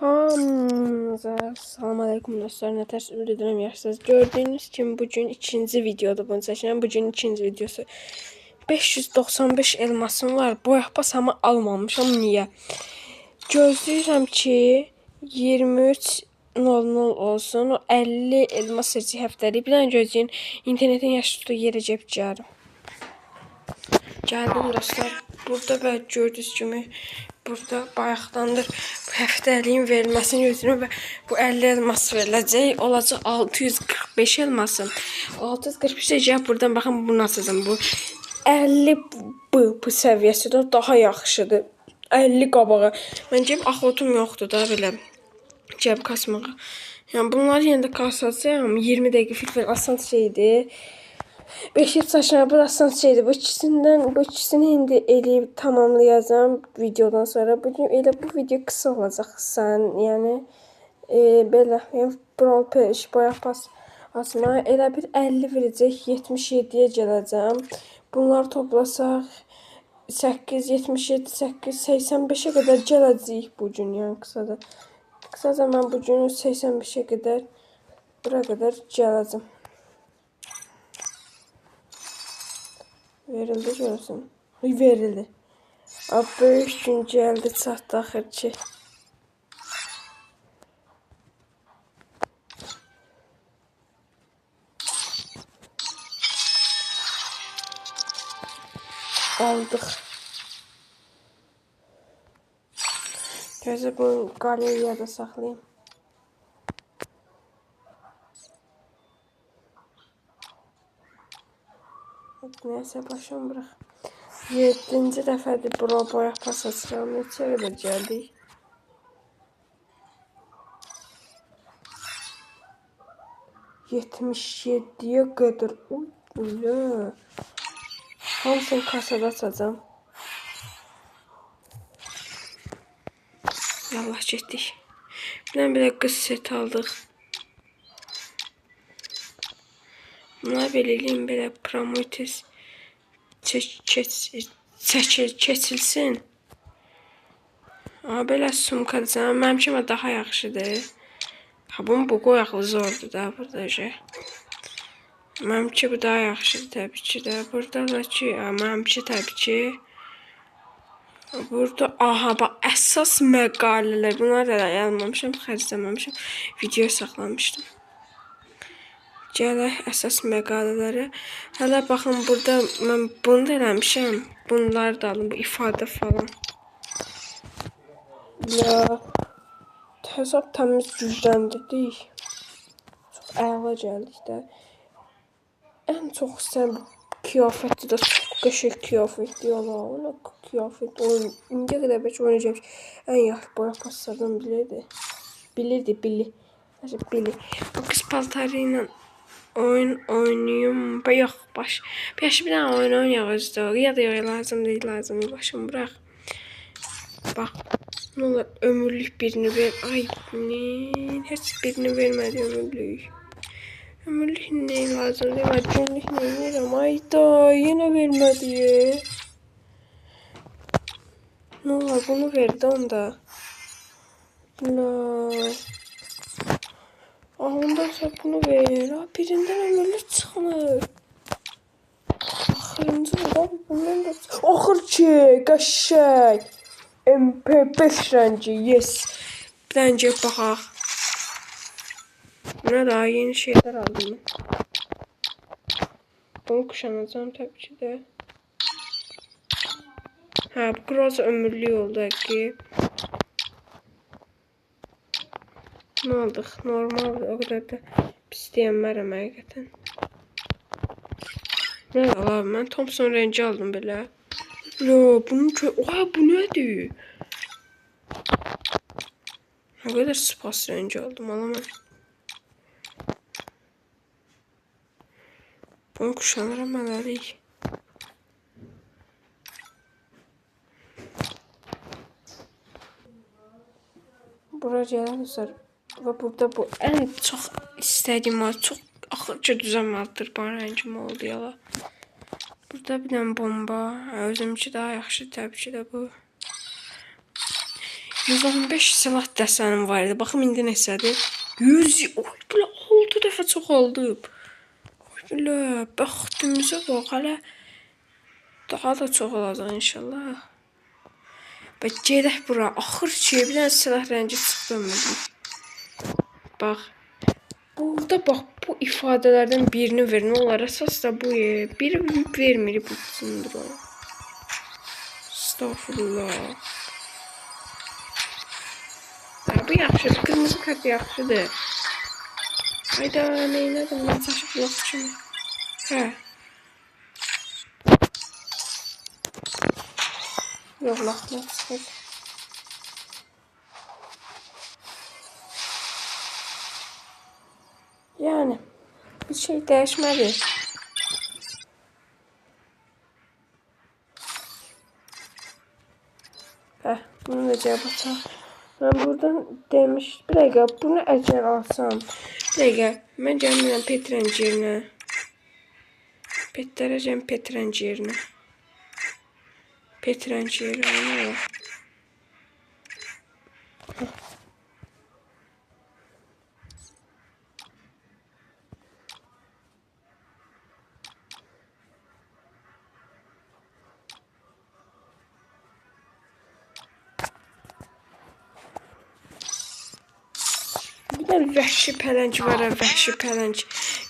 Hamınıza salam aleyküm dostlar. Ne ters bildirim yaşsınız. Gördüğünüz kimi bugün ikinci videoda bunu çəkirəm. Bugün ikinci videosu. 595 elmasım var. Boyaq bas ama almamışam. Niye? Gözləyirəm ki 23:00 olsun. O 50 elmas seçi həftəlik. Bir dənə gözləyin. İnternetin yaşı tutu yerəcək gəldim. Geldim dostlar. Burada ben gördüğünüz gibi burada bayaqdandır həftəliyin verilməsini gözləyirəm və bu 50 elmas veriləcək. Olacaq 645 elmasım. 645 eləcək. Buradan baxın bunu açacağım. Bu 50 bu səviyyəsi də daha yaxşıdır. 50 qabağa. Mən cəb axotum yoxdur da belə cəb kasmağa. Yəni bunları yenə də kasacağam. 20 dəqiqə filtr asan şeydir. 5 yıl saçına bu asan şeydir. Bu ikisini indi eləyib tamamlayacağım videodan sonra. Bugün elə bu video kısa olacaq yəni belə yəni Brawl Pass boyaq pas asma elə bir 50 verəcək 77-yə gələcəm. Bunları toplasaq 8 77 8 85-ə qədər gələcəyik bugün yəni qısaca. Qısaca mən bugün 85-ə qədər bura qədər gələcəm. Verildi görürsün. Verildi. Abi böyük gün geldi çatdı axır ki. Aldık. Gözü bunu galeriyada saxlayayım. Neyse başım bırak. 7-ci dəfədir bura boyaq pas açıram. Neçə qədər gəldik? %77'ye kadar. Uy, hamısını kasada açacağım. Yallah getdik. Bir qız set aldıq. Buna belirliyim belə promotes keçilsin. Amma belə sumkadan mənim kimi daha yaxşıdır. Ha bunu bu qoyaqlı zordur da burada şey. Mənim ki bu daha yaxşıdır təbii ki də. Burada da ki mənim ki təbii ki. Burada aha bax əsas məqalələr. Bunları da yazmamışam, xərcləməmişəm. Video saxlamışdım. Gələk əsas məqalələrə. Hələ baxın burada mən bunu da eləmişəm. Bunları da alın, bu ifadə falan. Ya hesab təmiz gücləndirdik. Çox əla gəldik də. Ən çox istəyirəm kıyafəti də çox qəşəng kıyafətli ola. Ona kıyafət oyun. İndiyə qədər bəlkə oynayacağım. Ən yaxşı boya paslardan bilirdi. Bilir. O qız paltarı ilə oyun oynayım. Yox, bir dənə oyun oynayaq. Ya da yox, lazım deyil. Başım bırax. Bax. Ne olur ömürlük birini ver. Ay heç birini vermədi ömürlük. Ömürlük ne lazım değil mi? Günlük ne verirəm? Ayda yine vermədi. Ne olur bunu verdi onda. La. Ondan sonra bunu ver. Birinden ömürlük çıxmır. Axırıncı da bundan da axır ki qəşəng. MP5 rəngi, yes. Bir dənə baxaq. Buna daha yeni şeyler aldım. Bunu kuşanacağım tabii ki de. Ha bu cross ömürlü oldu ki. Ne aldık? Normal o kadar da pis deyənmərəm həqiqətən. Ne abi mən Thompson rengi aldım belə. Yo bunun oha bu nədir? Ne kadar spas rengi aldım alamam. Bunu kuşanıram hələlik. Buraya gəlmişlər. Və burada bu ən çox istədiyim var. Çox axırca düzəlməlidir. Bu rəngim oldu yala. Burada bir dənə bomba. Özümki daha yaxşı təbii ki də bu. 115 silah dəstənim var idi. Baxım indi neçədir? 100. Oy, belə 6 dəfə çoxaldım. Oy, belə bəxtimizə bax, hələ daha da çox olacaq inşallah. Və gedək bura. Axır ki, bir dənə silah rəngi çıxdı ömrümdə. Bax. Burada bax bu ifadələrdən birini verin. Onlar əsas da bu. Biri vermir bu sindrom. Estağfurullah. Bu yaxşıdır. Qırmızı kart yaxşıdır. Hayda, neylədim? Mən saçı blok kimi. Hə. Yox, laxlar çıxır. Yani bir şey dəyişmədi. Hə, bunu da cevap ataq. Ben buradan demiş, bir dəqiqə, bunu əgər alsam, bir dəqiqə, mən gəlmirəm Petrenc yerinə. Petlərəcəm Petrenc yerinə. Petrenc yerinə. Bir de vəhşi pələng var, vəhşi pələng.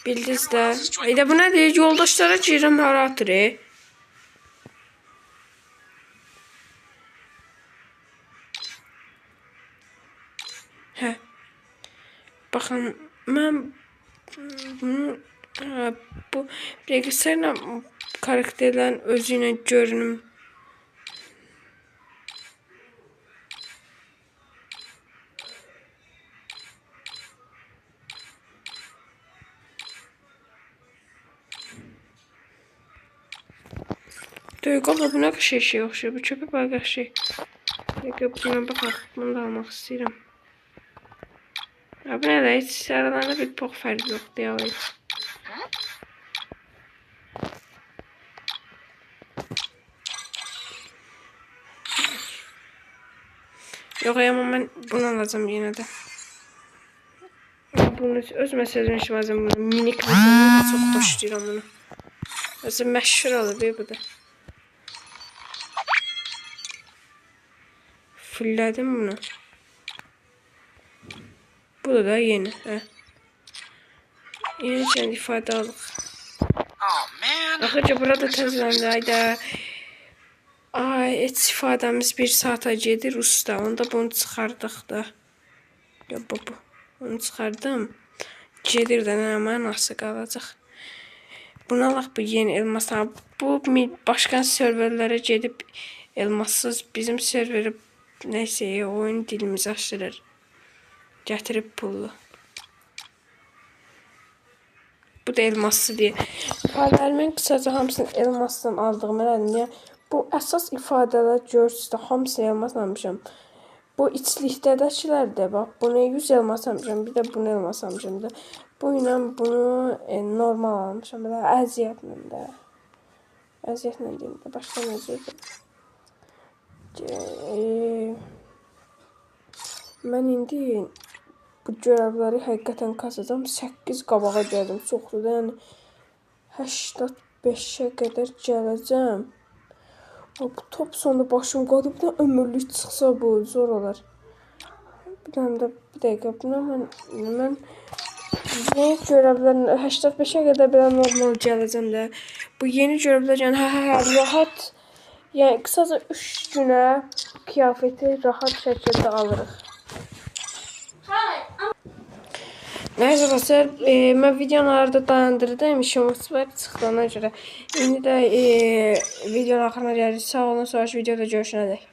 Bildiniz də. Ayda bu nədir? Yoldaşlara girirəm, narahatdır. Hə. Baxın, mən bu bilgisayarla karakterlərin özü ilə görünüm. Duyğala buna şey oxşuyur. Bu köpək balığı şey. Buna baxaq. Bunu da almaq istəyirəm. Bu nədir? Heç aralarında bir pox fərqi yoxdur ya. Yox, amma mən bunu alacağım yenə də. Bunu öz məsələn işiməcəm bunu. Minik məsələn çox xoşlayıram bunu. Özü məşhur olub bu da. Fullədim bunu. Bu da yeni. Hə. Yeni kənd ifadə alıq. Axırca burada təzələndi. Ayda. Ay, et ifadəmiz 1 saata gedir usta. Onda bunu çıxardıq da. Ya bu. Onu çıxardım. Gedir də nə mənası qalacaq. Buna alaq bu yeni elmaslar. Bu başqa serverlərə gedib elmassız bizim serveri nəysə oyun dilimizi aşırır. Gətirib pullu. Bu da elmaslı deyə. İfadələrimin qısaca hamısını elmasdan aldığım elədim. Bu əsas ifadələr görürsünüz, hamısını elmas almışam. Bu içlikdədəkilər də bax, bunu 100 elmas almışam, bir də bunu elmas almışam da. Bu ilə bunu normal almışam, belə əziyyətlə də. Əziyyətlə deyim də, başqa nəzirdir. Mən indi bu görevləri həqiqətən kasacağım. 8 qabağa gəldim, çoxdur da, yəni 85-ə qədər gələcəm. Bu top sonunda başım qadıbdan ömürlük çıxsa bu zor olar. Bir dənə də bir dəqiqə buna mən yeni görevlərin 85-ə qədər belə normal gələcəm də. Bu yeni görevlər yəni rahat, yəni qısaca 3 günə kıyafəti rahat şəkildə alırıq. Nəysə dostlar, mən videoları da dayandırdım, işimiz var çıxdığına görə. İndi də videonun axırına gəlirik. Sağ olun, sonraki videoda görüşənədək.